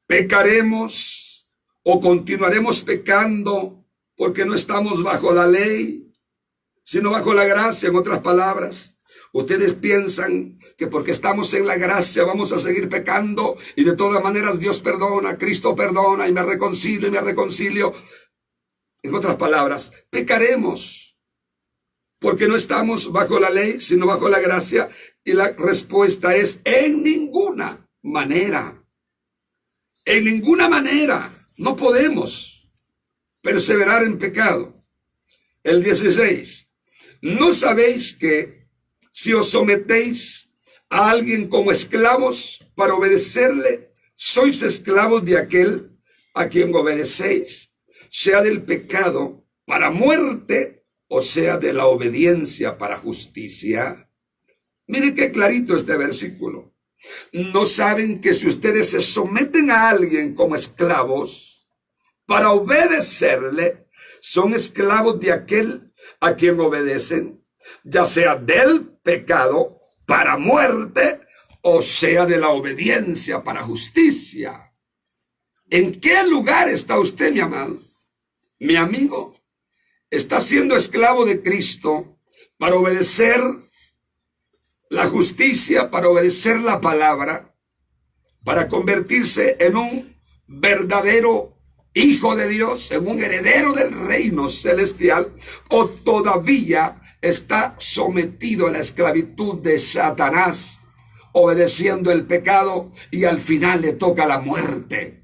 ¿Pecaremos o continuaremos pecando porque no estamos bajo la ley, sino bajo la gracia? En otras palabras, ustedes piensan que porque estamos en la gracia vamos a seguir pecando y de todas maneras Dios perdona, Cristo perdona y me reconcilio. En otras palabras, pecaremos porque no estamos bajo la ley, sino bajo la gracia. Y la respuesta es en ninguna manera. En ninguna manera. No podemos perseverar en pecado. El 16. ¿No sabéis que si os sometéis a alguien como esclavos para obedecerle, sois esclavos de aquel a quien obedecéis, sea del pecado para muerte o sea de la obediencia para justicia? Mire qué clarito este versículo. ¿No saben que si ustedes se someten a alguien como esclavos para obedecerle, son esclavos de aquel a quien obedecen, ya sea del pecado para muerte o sea de la obediencia para justicia? ¿En qué lugar está usted, mi amado? Mi amigo, está siendo esclavo de Cristo para obedecer la justicia, para obedecer la palabra, para convertirse en un verdadero hijo de Dios, en un heredero del reino celestial, o todavía está sometido a la esclavitud de Satanás, obedeciendo el pecado, y al final le toca la muerte,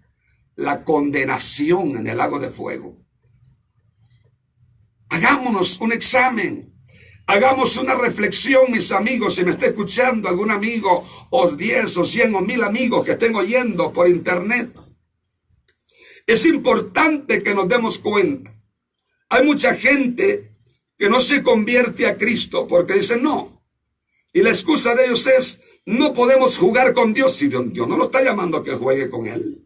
la condenación en el lago de fuego. Hagámonos un examen. Hagamos una reflexión, mis amigos. Si me está escuchando algún amigo, o 10 o 100 o 1000 amigos que estén oyendo por internet, es importante que nos demos cuenta. Hay mucha gente que no se convierte a Cristo porque dicen no. Y la excusa de ellos es, no podemos jugar con Dios. Si Dios no lo está llamando a que juegue con Él.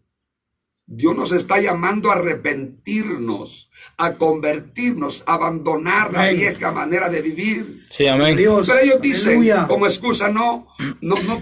Dios nos está llamando a arrepentirnos, a convertirnos, a abandonar la vieja manera de vivir. Sí, amén. Pero ellos dicen como excusa, no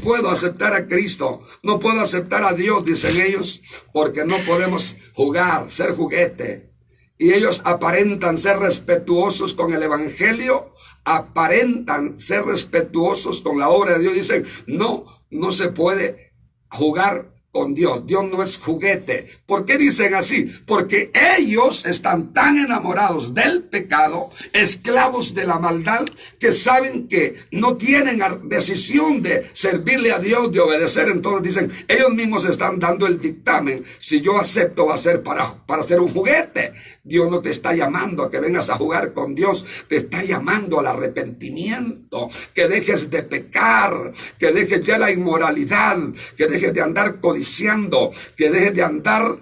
puedo aceptar a Cristo, no puedo aceptar a Dios, dicen ellos, porque no podemos jugar, ser juguete. Y ellos aparentan ser respetuosos con el evangelio, aparentan ser respetuosos con la obra de Dios. Dicen, no se puede jugar con Dios. Dios no es juguete. ¿Por qué dicen así? Porque ellos están tan enamorados del pecado, esclavos de la maldad, que saben que no tienen decisión de servirle a Dios, de obedecer. Entonces dicen, ellos mismos están dando el dictamen. Si yo acepto, va a ser para ser un juguete. Dios no te está llamando a que vengas a jugar con Dios. Te está llamando al arrepentimiento, que dejes de pecar, que dejes ya la inmoralidad, que dejes de andar codiciando, que dejes de andar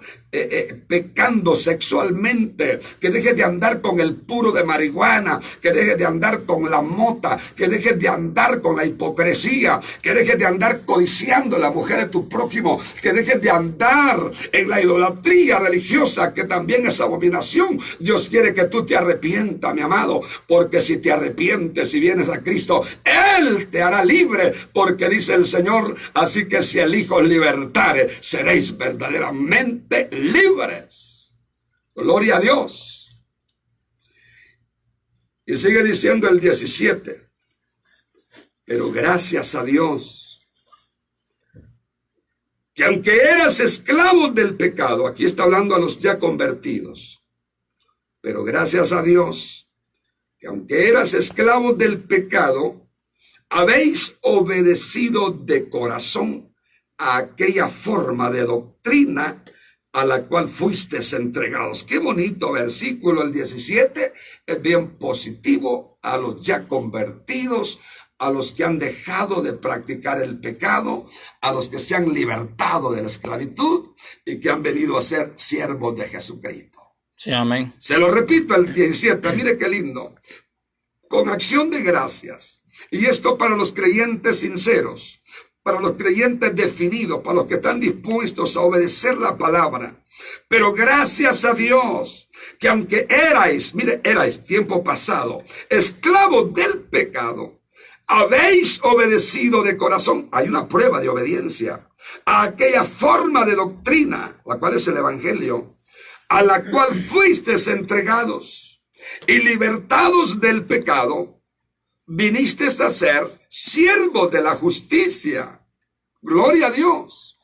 pecando sexualmente, que dejes de andar con el puro de marihuana, que dejes de andar con la mota, que dejes de andar con la hipocresía, que dejes de andar codiciando a la mujer de tu prójimo, que dejes de andar en la idolatría religiosa, que también es abominación. Dios quiere que tú te arrepientas, mi amado, porque si te arrepientes y vienes a Cristo, Él te hará libre, porque dice el Señor, así que si el Hijo os libertare, seréis verdaderamente libres. Gloria a Dios. Y sigue diciendo el 17. Pero gracias a Dios, que aunque eras esclavo del pecado, aquí está hablando a los ya convertidos, pero gracias a Dios, que aunque eras esclavo del pecado, habéis obedecido de corazón a aquella forma de doctrina a la cual fuisteis entregados. Qué bonito versículo el 17, es bien positivo a los ya convertidos, a los que han dejado de practicar el pecado, a los que se han libertado de la esclavitud y que han venido a ser siervos de Jesucristo. Sí, amén. Se lo repito el 17, mire qué lindo. Con acción de gracias. Y esto para los creyentes sinceros, para los creyentes definidos, para los que están dispuestos a obedecer la palabra. Pero gracias a Dios, que aunque erais, mire, erais tiempo pasado, esclavos del pecado, habéis obedecido de corazón. Hay una prueba de obediencia a aquella forma de doctrina, la cual es el evangelio, a la cual fuisteis entregados, y libertados del pecado, vinisteis a ser siervos de la justicia. Gloria a Dios.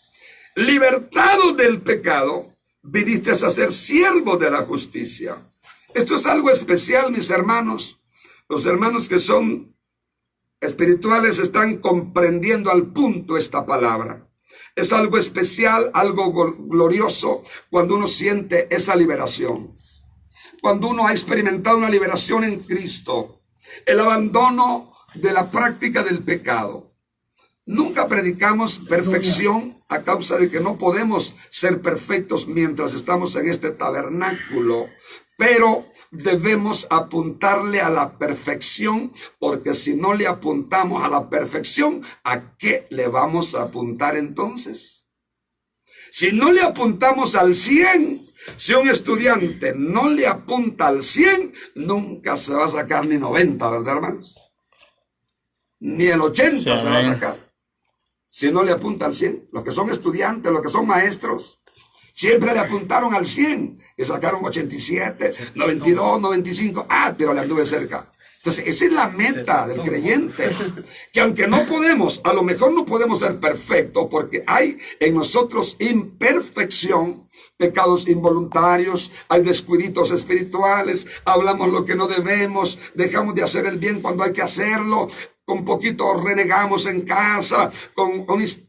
Libertados del pecado, vinisteis a ser siervos de la justicia. Esto es algo especial, mis hermanos. Los hermanos que son espirituales están comprendiendo al punto esta palabra. Es algo especial, algo glorioso cuando uno siente esa liberación. Cuando uno ha experimentado una liberación en Cristo, el abandono de la práctica del pecado. Nunca predicamos perfección a causa de que no podemos ser perfectos mientras estamos en este tabernáculo, pero debemos apuntarle a la perfección, porque si no le apuntamos a la perfección, ¿a qué le vamos a apuntar entonces? Si no le apuntamos al 100, si un estudiante no le apunta al 100, nunca se va a sacar ni 90, ¿verdad, hermanos? Ni el 80 se va a sacar, si no le apunta al 100. Los que son estudiantes, los que son maestros, siempre le apuntaron al 100 y sacaron 87, 92, 95. Pero le anduve cerca. Entonces, esa es la meta del creyente, que aunque no podemos, a lo mejor no podemos ser perfectos, porque hay en nosotros imperfección, pecados involuntarios, hay descuiditos espirituales, hablamos lo que no debemos, dejamos de hacer el bien cuando hay que hacerlo, con poquito renegamos en casa,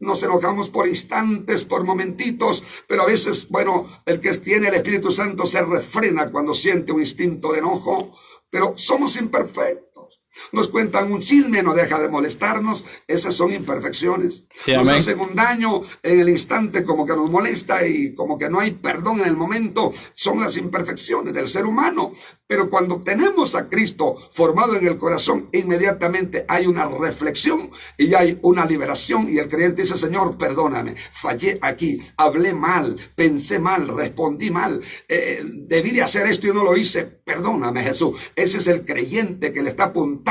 nos enojamos por instantes, por momentitos, pero a veces, bueno, el que tiene el Espíritu Santo se refrena cuando siente un instinto de enojo, pero somos imperfectos. Nos cuentan un chisme, no deja de molestarnos. Esas son imperfecciones. Sí, nos amén. hacen un daño en el instante, como que nos molesta y como que no hay perdón en el momento. Son las imperfecciones del ser humano. Pero cuando tenemos a Cristo formado en el corazón, inmediatamente hay una reflexión y hay una liberación. Y el creyente dice: Señor, perdóname, fallé aquí, hablé mal, pensé mal, respondí mal, debí de hacer esto y no lo hice. Perdóname, Jesús. Ese es el creyente que le está apuntando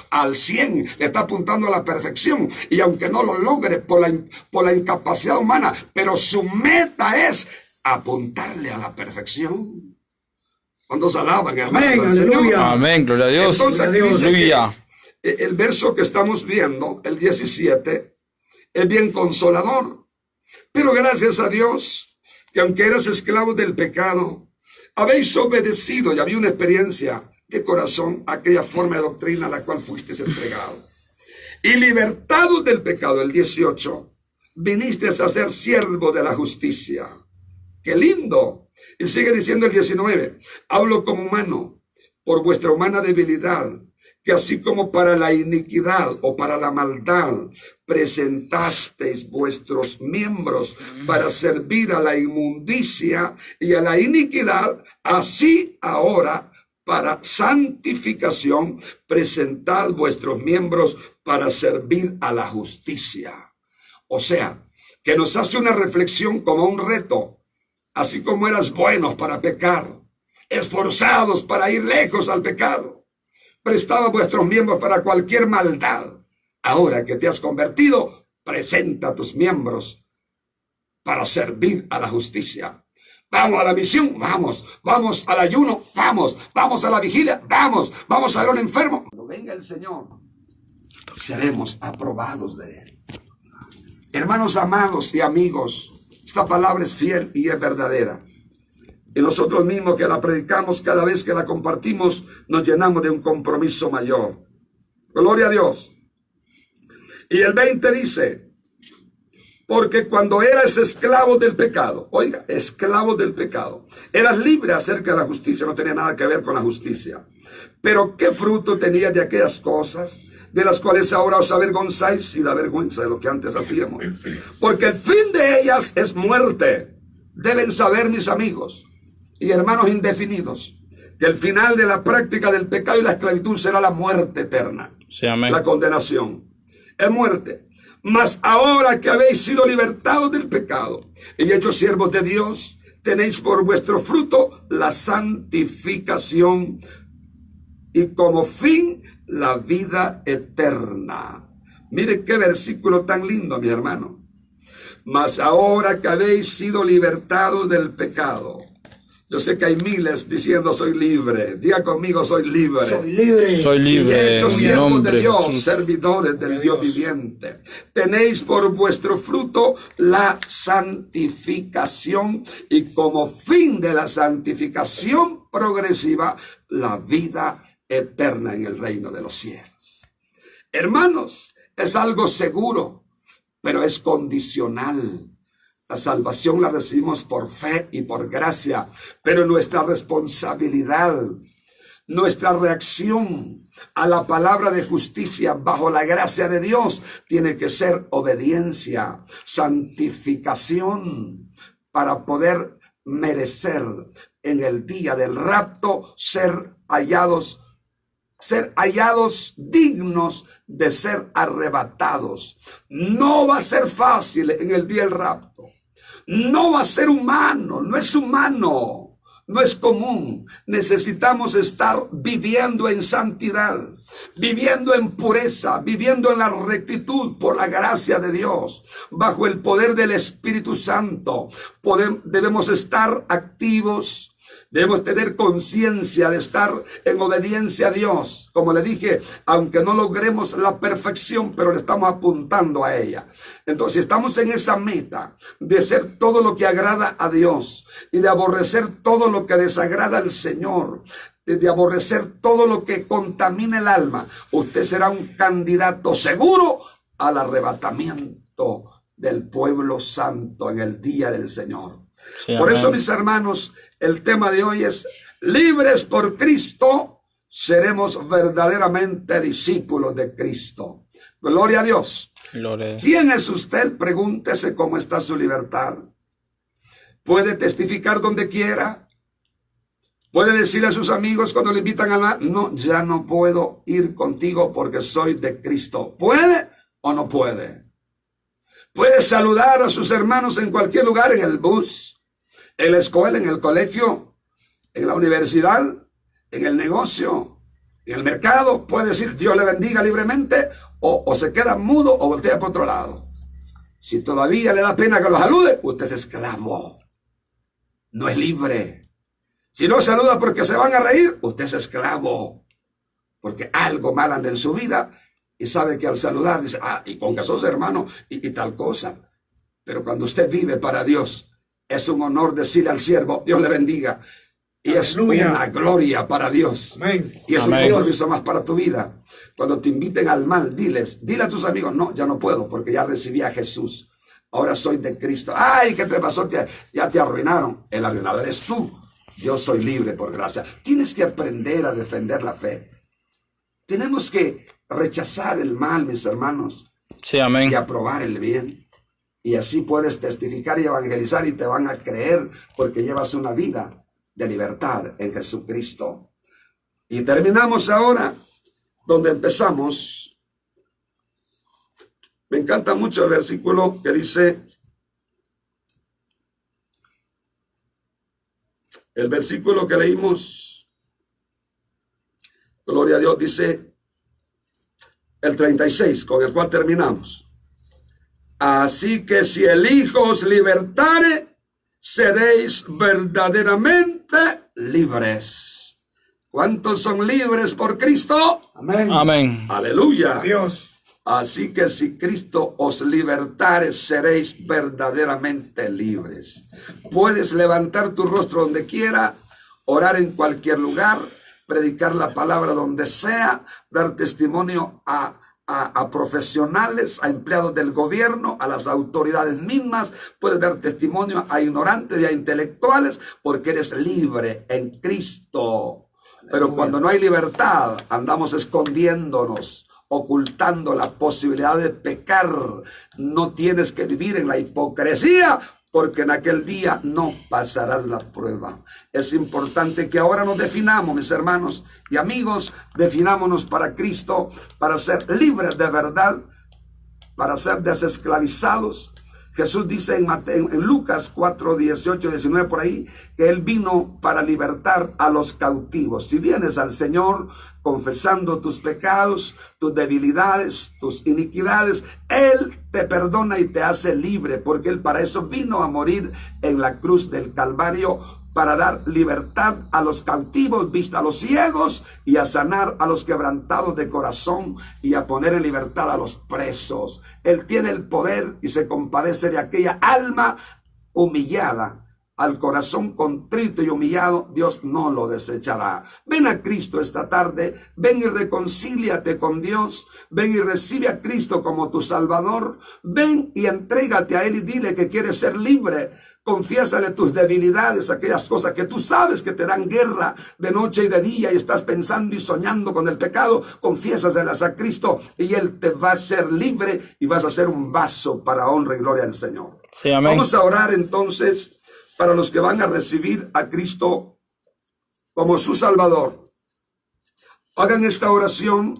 al 100, le está apuntando a la perfección. Y aunque no lo logre por la incapacidad humana, pero su meta es apuntarle a la perfección. ¿Cuántos alaban, hermano? Amén, aleluya. Amén, gloria a Dios. Entonces, aquí dice Aleluya. que el verso que estamos viendo, el 17, es bien consolador. Pero gracias a Dios, que aunque eras esclavos del pecado, habéis obedecido, y había una experiencia de corazón a aquella forma de doctrina a la cual fuisteis entregado. Y libertados del pecado, el 18, viniste a ser siervo de la justicia. ¡Qué lindo! Y sigue diciendo el 19, hablo como humano, por vuestra humana debilidad, que así como para la iniquidad o para la maldad presentasteis vuestros miembros para servir a la inmundicia y a la iniquidad, así ahora para santificación presentad vuestros miembros para servir a la justicia. O sea, que nos hace una reflexión como un reto. Así como eras buenos para pecar, esforzados para ir lejos al pecado, prestaba vuestros miembros para cualquier maldad. Ahora que te has convertido, presenta tus miembros para servir a la justicia. Vamos a la misión, vamos al ayuno, vamos a la vigilia, vamos a ver a un enfermo. Cuando venga el Señor, seremos aprobados de Él. Hermanos amados y amigos, esta palabra es fiel y es verdadera. Y nosotros mismos que la predicamos, cada vez que la compartimos, nos llenamos de un compromiso mayor. Gloria a Dios. Y el 20 dice, porque cuando eras esclavo del pecado, oiga, esclavo del pecado, eras libre acerca de la justicia, no tenía nada que ver con la justicia. Pero ¿qué fruto tenías de aquellas cosas de las cuales ahora os avergonzáis y da vergüenza de lo que antes hacíamos? Porque el fin de ellas es muerte. Deben saber, mis amigos y hermanos indefinidos, que el final de la práctica del pecado y la esclavitud será la muerte eterna. Sí, amén. La condenación es muerte. Mas ahora que habéis sido libertados del pecado y hechos siervos de Dios, tenéis por vuestro fruto la santificación y como fin la vida eterna. Mire qué versículo tan lindo, mi hermano. Mas ahora que habéis sido libertados del pecado. Yo sé que hay miles diciendo soy libre. Diga conmigo, soy libre. Soy libre. Soy Y libre. hechos En siervos nombre de de Dios, Jesús. servidores del Dios viviente. Tenéis por vuestro fruto la santificación y como fin de la santificación progresiva, la vida eterna en el reino de los cielos. Hermanos, es algo seguro, pero es condicional. La salvación la recibimos por fe y por gracia, pero nuestra responsabilidad, nuestra reacción a la palabra de justicia bajo la gracia de Dios tiene que ser obediencia, santificación, para poder merecer en el día del rapto ser hallados dignos de ser arrebatados. No va a ser fácil en el día del rapto. No va a ser humano, no es humano, no es común. Necesitamos estar viviendo en santidad, viviendo en pureza, viviendo en la rectitud por la gracia de Dios, bajo el poder del Espíritu Santo. Debemos estar activos. Debemos tener conciencia de estar en obediencia a Dios. Como le dije, aunque no logremos la perfección, pero le estamos apuntando a ella. Entonces, si estamos en esa meta de ser todo lo que agrada a Dios y de aborrecer todo lo que desagrada al Señor, de aborrecer todo lo que contamina el alma, usted será un candidato seguro al arrebatamiento del pueblo santo en el día del Señor. Sí, por eso, amén. mis hermanos, el tema de hoy es: libres por Cristo, seremos verdaderamente discípulos de Cristo. Gloria a Dios. Gloria. ¿Quién es usted? Pregúntese cómo está su libertad. ¿Puede testificar donde quiera? ¿Puede decirle a sus amigos cuando le invitan a la... No, ya no puedo ir contigo porque soy de Cristo? ¿Puede o no puede? ¿Puede saludar a sus hermanos en cualquier lugar, en el bus, en la escuela, en el colegio, en la universidad, en el negocio, en el mercado? ¿Puede decir Dios le bendiga libremente o se queda mudo o voltea por otro lado? Si todavía le da pena que lo salude, usted es esclavo, no es libre. Si no saluda porque se van a reír, usted es esclavo, porque algo mal anda en su vida y sabe que al saludar dice, y con que sos hermano y tal cosa. Pero cuando usted vive para Dios, es un honor decirle al siervo, Dios le bendiga. Y es una gloria para Dios. Amén. Y es Amén. un compromiso más para tu vida. Cuando te inviten al mal, dile a tus amigos, no, ya no puedo porque ya recibí a Jesús. Ahora soy de Cristo. Ay, ¿qué te pasó? Ya te arruinaron. El arruinador eres tú. Yo soy libre por gracia. Tienes que aprender a defender la fe. Tenemos que rechazar el mal, mis hermanos, Sí, amén. y aprobar el bien. Y así puedes testificar y evangelizar y te van a creer porque llevas una vida de libertad en Jesucristo. Y terminamos ahora donde empezamos. Me encanta mucho el versículo que dice, el versículo que leímos, gloria a Dios, dice el 36, con el cual terminamos. Así que si el Hijo os libertare, seréis verdaderamente libres. ¿Cuántos son libres por Cristo? Amén. Amén. Aleluya. Dios. Así que si Cristo os libertare, seréis verdaderamente libres. Puedes levantar tu rostro donde quiera, orar en cualquier lugar, predicar la palabra donde sea, dar testimonio a profesionales, a empleados del gobierno, a las autoridades mismas. Puedes dar testimonio a ignorantes y a intelectuales porque eres libre en Cristo. Pero cuando no hay libertad, andamos escondiéndonos, ocultando la posibilidad de pecar. No tienes que vivir en la hipocresía, porque en aquel día no pasarás la prueba. Es importante que ahora nos definamos, mis hermanos y amigos, definámonos para Cristo, para ser libres de verdad, para ser desesclavizados. Jesús dice en Lucas 4, 18, 19 por ahí, que Él vino para libertar a los cautivos. Si vienes al Señor confesando tus pecados, tus debilidades, tus iniquidades, Él te perdona y te hace libre, porque Él para eso vino a morir en la cruz del Calvario, para dar libertad a los cautivos, vista a los ciegos, y a sanar a los quebrantados de corazón, y a poner en libertad a los presos. Él tiene el poder y se compadece de aquella alma humillada. Al corazón contrito y humillado, Dios no lo desechará. Ven a Cristo esta tarde, ven y reconcíliate con Dios, ven y recibe a Cristo como tu Salvador, ven y entrégate a Él y dile que quieres ser libre. Confiésale tus debilidades, aquellas cosas que tú sabes que te dan guerra de noche y de día y estás pensando y soñando con el pecado. Confiésaselas a Cristo y Él te va a hacer libre y vas a ser un vaso para honra y gloria del Señor. Sí, amén. Vamos a orar entonces para los que van a recibir a Cristo como su Salvador. Hagan esta oración